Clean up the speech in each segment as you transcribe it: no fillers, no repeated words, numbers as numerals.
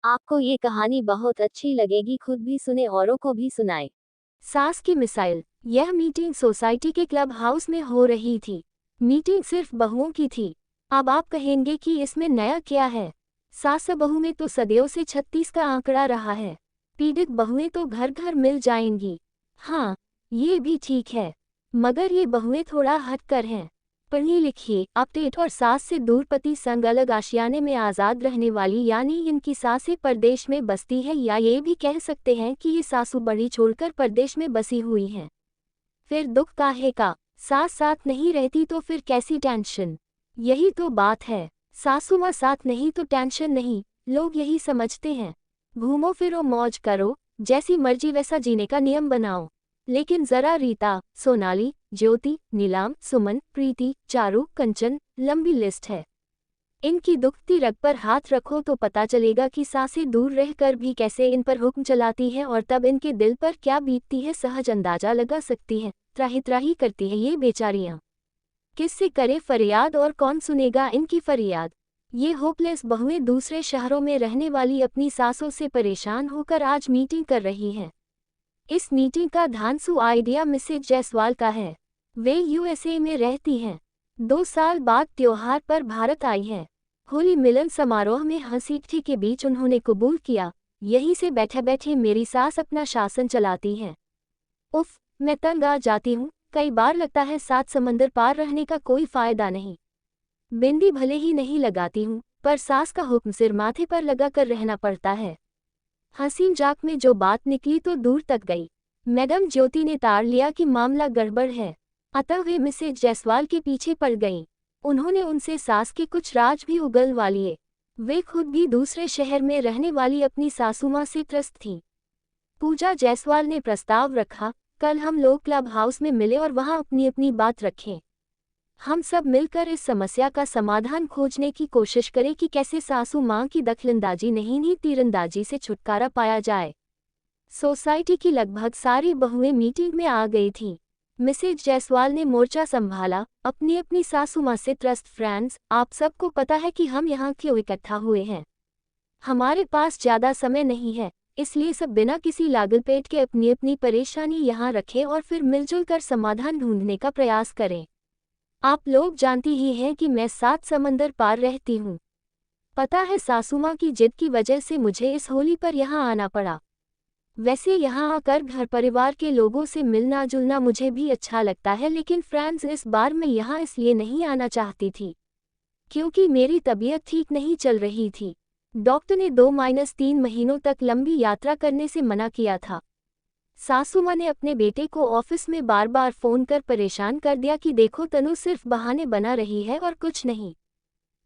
आपको ये कहानी बहुत अच्छी लगेगी, खुद भी सुने औरों को भी सुनाए। सास की मिसाइल। यह मीटिंग सोसाइटी के क्लब हाउस में हो रही थी। मीटिंग सिर्फ बहुओं की थी। अब आप कहेंगे कि इसमें नया क्या है। सास बहू में तो सदियों से 36 का आंकड़ा रहा है। पीड़ित बहुएं तो घर घर मिल जाएंगी। हाँ, ये भी ठीक है, मगर ये बहुएं थोड़ा हटकर हैं। पढ़ी लिखी, अपडेट और सास से दूर पति संग अलग आशियाने में आज़ाद रहने वाली, यानी इनकी सासें परदेश में बसती है, या ये भी कह सकते हैं कि ये सासू बड़ी छोड़कर परदेश में बसी हुई हैं। फिर दुख काहे का। सास साथ नहीं रहती तो फिर कैसी टेंशन। यही तो बात है। सासू माँ साथ नहीं तो टेंशन नहीं, लोग यही समझते हैं। घूमो फिरो मौज करो, जैसी मर्जी वैसा जीने का नियम बनाओ। लेकिन जरा रीता, सोनाली, ज्योति, नीलाम, सुमन, प्रीति, चारू, कंचन, लंबी लिस्ट है। इनकी दुखती रग पर हाथ रखो तो पता चलेगा कि सासें दूर रहकर भी कैसे इन पर हुक्म चलाती हैं, और तब इनके दिल पर क्या बीतती है सहज अंदाजा लगा सकती हैं। त्राही त्राही करती है ये बेचारियां। किससे करे फरियाद और कौन सुनेगा इनकी फरियाद। ये होपलेस बहुएं दूसरे शहरों में रहने वाली अपनी सासों से परेशान होकर आज मीटिंग कर रही हैं। इस मीटिंग का धांसू आइडिया मिसेज जायसवाल का है। वे यूएसए में रहती हैं। 2 साल बाद त्योहार पर भारत आई हैं। होली मिलन समारोह में हंसी ठिठी के बीच उन्होंने कबूल किया, यहीं से बैठे बैठे मेरी सास अपना शासन चलाती हैं। उफ, मैं तंग आ जाती हूँ। कई बार लगता है 7 समंदर पार रहने का कोई फायदा नहीं। बिंदी भले ही नहीं लगाती हूँ, पर सास का हुक्म सिर माथे पर लगा कर रहना पड़ता है। हसीन जाक में जो बात निकली तो दूर तक गई। मैडम ज्योति ने ताड़ लिया कि मामला गड़बड़ है, अतः वे मिसेज जायसवाल के पीछे पड़ गईं। उन्होंने उनसे सास के कुछ राज भी उगलवा लिए। वे खुद भी दूसरे शहर में रहने वाली अपनी सासूमां से त्रस्त थीं। पूजा जायसवाल ने प्रस्ताव रखा, कल हम लोग क्लब हाउस में मिले और वहां अपनी अपनी बात रखें। हम सब मिलकर इस समस्या का समाधान खोजने की कोशिश करें कि कैसे सासू माँ की दखलंदाजी नहीं तीरंदाजी से छुटकारा पाया जाए। सोसाइटी की लगभग सारी बहुएं मीटिंग में आ गई थीं। मिसेज जायसवाल ने मोर्चा संभाला, अपनी अपनी सासू माँ से त्रस्त फ्रेंड्स, आप सबको पता है कि हम यहाँ क्यों इकट्ठा हुए हैं। हमारे पास ज़्यादा समय नहीं है, इसलिए सब बिना किसी लागलपेट के अपनी अपनी परेशानी यहाँ रखें और फिर मिलजुल कर समाधान ढूंढने का प्रयास करें। आप लोग जानती ही हैं कि मैं 7 समंदर पार रहती हूँ। पता है सासूमां की जिद की वजह से मुझे इस होली पर यहाँ आना पड़ा। वैसे यहाँ आकर घर परिवार के लोगों से मिलना जुलना मुझे भी अच्छा लगता है, लेकिन फ्रेंड्स इस बार मैं यहाँ इसलिए नहीं आना चाहती थी क्योंकि मेरी तबीयत ठीक नहीं चल रही थी। डॉक्टर ने 2-3 महीनों तक लंबी यात्रा करने से मना किया था। सासू माँ ने अपने बेटे को ऑफिस में बार बार फोन कर परेशान कर दिया कि देखो तनु सिर्फ बहाने बना रही है और कुछ नहीं।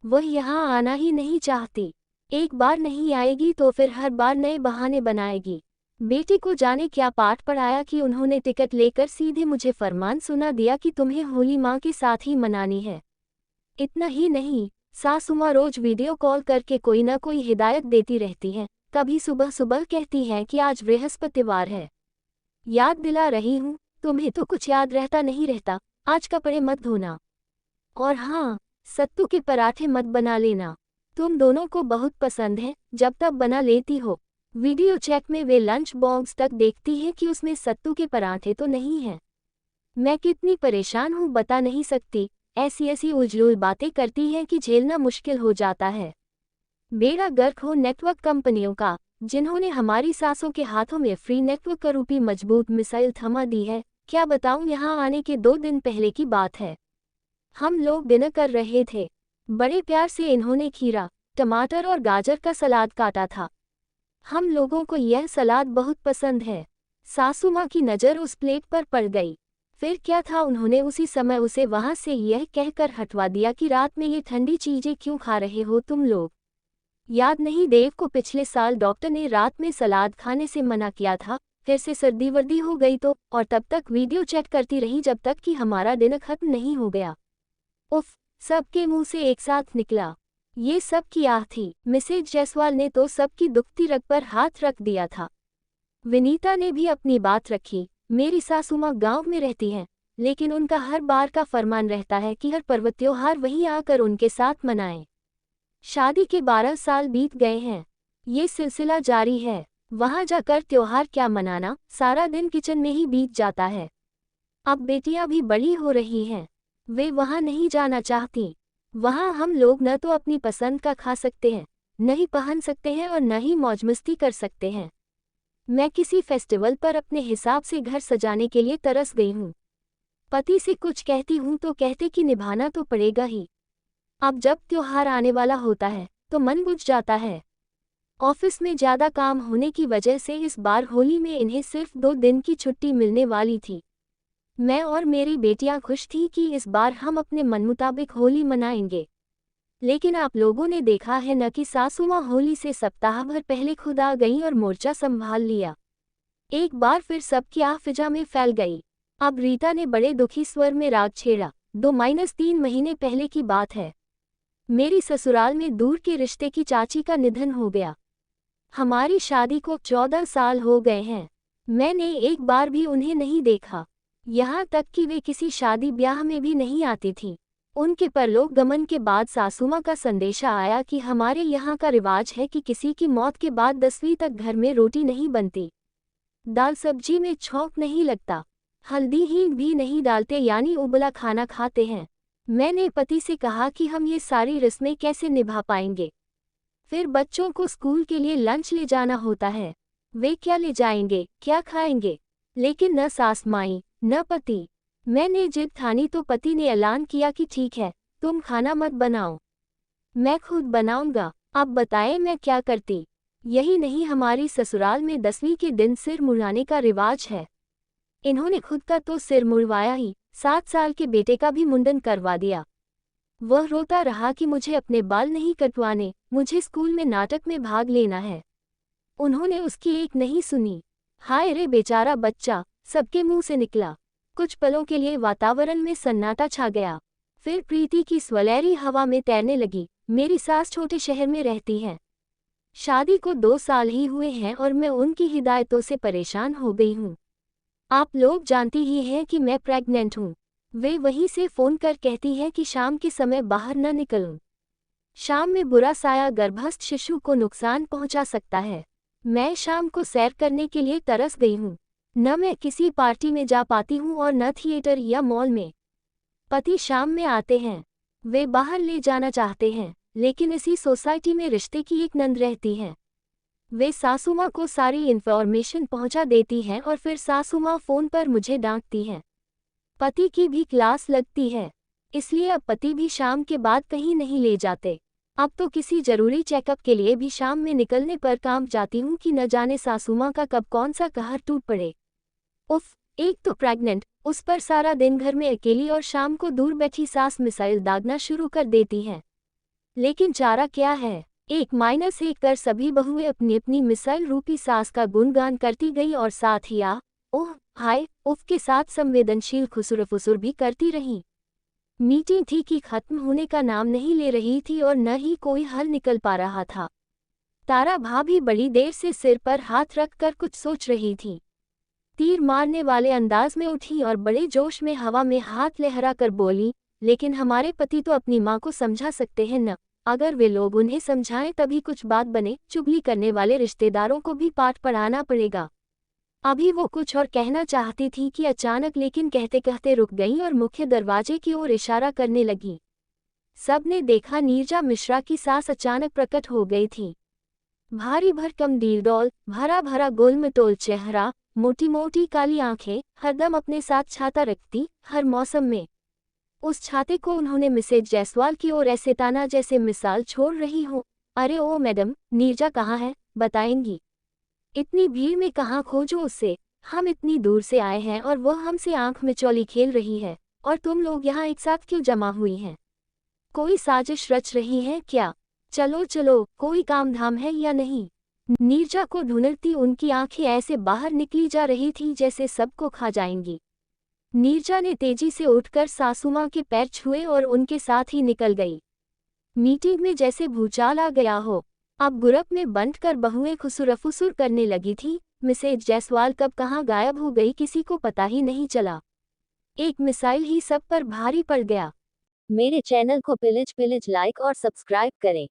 वह यहाँ आना ही नहीं चाहती। एक बार नहीं आएगी तो फिर हर बार नए बहाने बनाएगी। बेटे को जाने क्या पाठ पढ़ाया कि उन्होंने टिकट लेकर सीधे मुझे फरमान सुना दिया कि तुम्हें होली माँ के साथ ही मनानी है। इतना ही नहीं, सासू माँ रोज वीडियो कॉल करके कोई ना कोई हिदायत देती रहती है। कभी सुबह सुबह कहती हैं कि आज बृहस्पतिवार है, याद दिला रही हूँ, तुम्हें तो कुछ याद रहता नहीं रहता, आज कपड़े मत धोना। और हाँ, सत्तू के पराठे मत बना लेना, तुम दोनों को बहुत पसंद है, जब तक बना लेती हो। वीडियो चेक में वे लंच बॉक्स तक देखती है कि उसमें सत्तू के पराठे तो नहीं हैं। मैं कितनी परेशान हूँ बता नहीं सकती। ऐसी ऐसी उजलूल बातें करती हैं कि झेलना मुश्किल हो जाता है। बेड़ा गर्क हो नेटवर्क कंपनियों का, जिन्होंने हमारी सासों के हाथों में फ्री नेटवर्क रूपी मजबूत मिसाइल थमा दी है। क्या बताऊं, यहाँ आने के 2 दिन पहले की बात है। हम लोग डिनर कर रहे थे। बड़े प्यार से इन्होंने खीरा, टमाटर और गाजर का सलाद काटा था। हम लोगों को यह सलाद बहुत पसंद है। सासू माँ की नज़र उस प्लेट पर पड़ गई। फिर क्या था, उन्होंने उसी समय उसे वहां से यह कहकर हटवा दिया कि रात में ये ठंडी चीजें क्यों खा रहे हो तुम लोग। याद नहीं देव को पिछले साल डॉक्टर ने रात में सलाद खाने से मना किया था। फिर से सर्दी वर्दी हो गई तो, और तब तक वीडियो चैट करती रही जब तक कि हमारा डिनर खत्म नहीं हो गया। उफ, सबके मुंह से एक साथ निकला। ये सब की आह थी। मिसेज जायसवाल ने तो सबकी दुखती रग पर हाथ रख दिया था। विनीता ने भी अपनी बात रखी। मेरी सासू माँ गाँव में रहती हैं, लेकिन उनका हर बार का फरमान रहता है कि हर पर्व त्योहार वहीं आकर उनके साथ मनाएं। शादी के 12 साल बीत गए हैं। ये सिलसिला जारी है। वहाँ जाकर त्योहार क्या मनाना, सारा दिन किचन में ही बीत जाता है। अब बेटियां भी बड़ी हो रही हैं, वे वहाँ नहीं जाना चाहती। वहाँ हम लोग न तो अपनी पसंद का खा सकते हैं, न ही पहन सकते हैं और न ही मौज मस्ती कर सकते हैं। मैं किसी फेस्टिवल पर अपने हिसाब से घर सजाने के लिए तरस गई हूँ। पति से कुछ कहती हूँ तो कहते कि निभाना तो पड़ेगा ही। अब जब त्योहार आने वाला होता है तो मन बुझ जाता है। ऑफिस में ज़्यादा काम होने की वजह से इस बार होली में इन्हें सिर्फ 2 दिन की छुट्टी मिलने वाली थी। मैं और मेरी बेटियां खुश थीं कि इस बार हम अपने मन मुताबिक होली मनाएंगे। लेकिन आप लोगों ने देखा है न कि सासू माँ होली से सप्ताह भर पहले खुद आ गईं और मोर्चा संभाल लिया। एक बार फिर सबकी आह फिजा में फैल गई। अब रीता ने बड़े दुखी स्वर में राग छेड़ा। 2-3 महीने पहले की बात है। मेरी ससुराल में दूर के रिश्ते की चाची का निधन हो गया। हमारी शादी को 14 साल हो गए हैं। मैंने एक बार भी उन्हें नहीं देखा, यहाँ तक कि वे किसी शादी ब्याह में भी नहीं आती थीं। उनके परलोक गमन के बाद सासुमाँ का संदेशा आया कि हमारे यहाँ का रिवाज है कि किसी की मौत के बाद 10वीं तक घर में रोटी नहीं बनती, दाल सब्जी में छौंक नहीं लगता, हल्दी हींग भी नहीं डालते, यानी उबला खाना खाते हैं। मैंने पति से कहा कि हम ये सारी रस्में कैसे निभा पाएंगे। फिर बच्चों को स्कूल के लिए लंच ले जाना होता है, वे क्या ले जाएंगे, क्या खाएंगे। लेकिन न सास माई न पति। मैंने जिद ठानी तो पति ने ऐलान किया कि ठीक है, तुम खाना मत बनाओ, मैं खुद बनाऊंगा। अब बताएं मैं क्या करती। यही नहीं, हमारी ससुराल में 10वीं के दिन सिर मुड़ाने का रिवाज है। इन्होंने खुद का तो सिर मुड़वाया ही, 7 साल के बेटे का भी मुंडन करवा दिया। वह रोता रहा कि मुझे अपने बाल नहीं कटवाने, मुझे स्कूल में नाटक में भाग लेना है। उन्होंने उसकी एक नहीं सुनी। हाय रे बेचारा बच्चा, सबके मुंह से निकला। कुछ पलों के लिए वातावरण में सन्नाटा छा गया। फिर प्रीति की स्वलैरी हवा में तैरने लगी। मेरी सास छोटे शहर में रहती है। शादी को 2 साल ही हुए हैं और मैं उनकी हिदायतों से परेशान हो गई हूँ। आप लोग जानती ही हैं कि मैं प्रेग्नेंट हूँ। वे वहीं से फ़ोन कर कहती हैं कि शाम के समय बाहर न निकलूं। शाम में बुरा साया गर्भस्थ शिशु को नुकसान पहुंचा सकता है। मैं शाम को सैर करने के लिए तरस गई हूँ। न मैं किसी पार्टी में जा पाती हूँ और न थिएटर या मॉल में। पति शाम में आते हैं, वे बाहर ले जाना चाहते हैं, लेकिन इसी सोसाइटी में रिश्ते की एक नंद रहती है। वे सासुमाँ को सारी इन्फॉर्मेशन पहुंचा देती हैं और फिर सासुमाँ फ़ोन पर मुझे डांटती हैं। पति की भी क्लास लगती है, इसलिए अब पति भी शाम के बाद कहीं नहीं ले जाते। अब तो किसी जरूरी चेकअप के लिए भी शाम में निकलने पर काम जाती हूँ कि न जाने सासुमाँ का कब कौन सा कहर टूट पड़े। उफ, एक तो प्रेग्नेंट, उस पर सारा दिन घर में अकेली और शाम को दूर बैठी सास मिसाइल दागना शुरू कर देती हैं। लेकिन चारा क्या है, 1-1 कर सभी बहुएं अपनी अपनी मिसाइल रूपी सास का गुणगान करती गई और साथ ही ओह हाय उफ के साथ संवेदनशील खुसुर-फुसुर भी करती रहीं। मीटिंग थी कि खत्म होने का नाम नहीं ले रही थी और न ही कोई हल निकल पा रहा था। तारा भाभी बड़ी देर से सिर पर हाथ रख कर कुछ सोच रही थी। तीर मारने वाले अंदाज में उठी और बड़े जोश में हवा में हाथ लहरा कर बोली, लेकिन हमारे पति तो अपनी माँ को समझा सकते हैं न, अगर वे लोग उन्हें समझाएं तभी कुछ बात बने। चुगली करने वाले रिश्तेदारों को भी पाठ पढ़ाना पड़ेगा। अभी वो कुछ और कहना चाहती थी कि अचानक लेकिन कहते कहते रुक गई और मुख्य दरवाजे की ओर इशारा करने लगी। सबने देखा नीरजा मिश्रा की सास अचानक प्रकट हो गई थी। भारी भरकम डीलडौल, भरा भरा गोलमटोल चेहरा, मोटी मोटी काली आंखें, हरदम अपने साथ छाता रखती, हर मौसम में। उस छाते को उन्होंने मिसेज जायसवाल की ओर ऐसे ताना जैसे मिसाल छोड़ रही हो, अरे ओ मैडम, नीरजा कहाँ है, बताएंगी? इतनी भीड़ में कहाँ खोजो उसे, हम इतनी दूर से आए हैं और वह हमसे आंख में चौली खेल रही है, और तुम लोग यहाँ एक साथ क्यों जमा हुई हैं? कोई साजिश रच रही है क्या? चलो चलो, कोई काम धाम है या नहीं? नीरजा को ढूंढती उनकी आंखें ऐसे बाहर निकली जा रही थी जैसे सबको खा जाएंगी। नीरजा ने तेजी से उठकर सासुमाँ के पैर छुए और उनके साथ ही निकल गई। मीटिंग में जैसे भूचाल आ गया हो। अब ग्रुप में बंट कर बहुएं खुसुरफुसुर करने लगी थी। मिसेज जायसवाल कब कहाँ गायब हो गई किसी को पता ही नहीं चला। एक मिसाइल ही सब पर भारी पड़ गया। मेरे चैनल को पिलिच लाइक और सब्सक्राइब करें।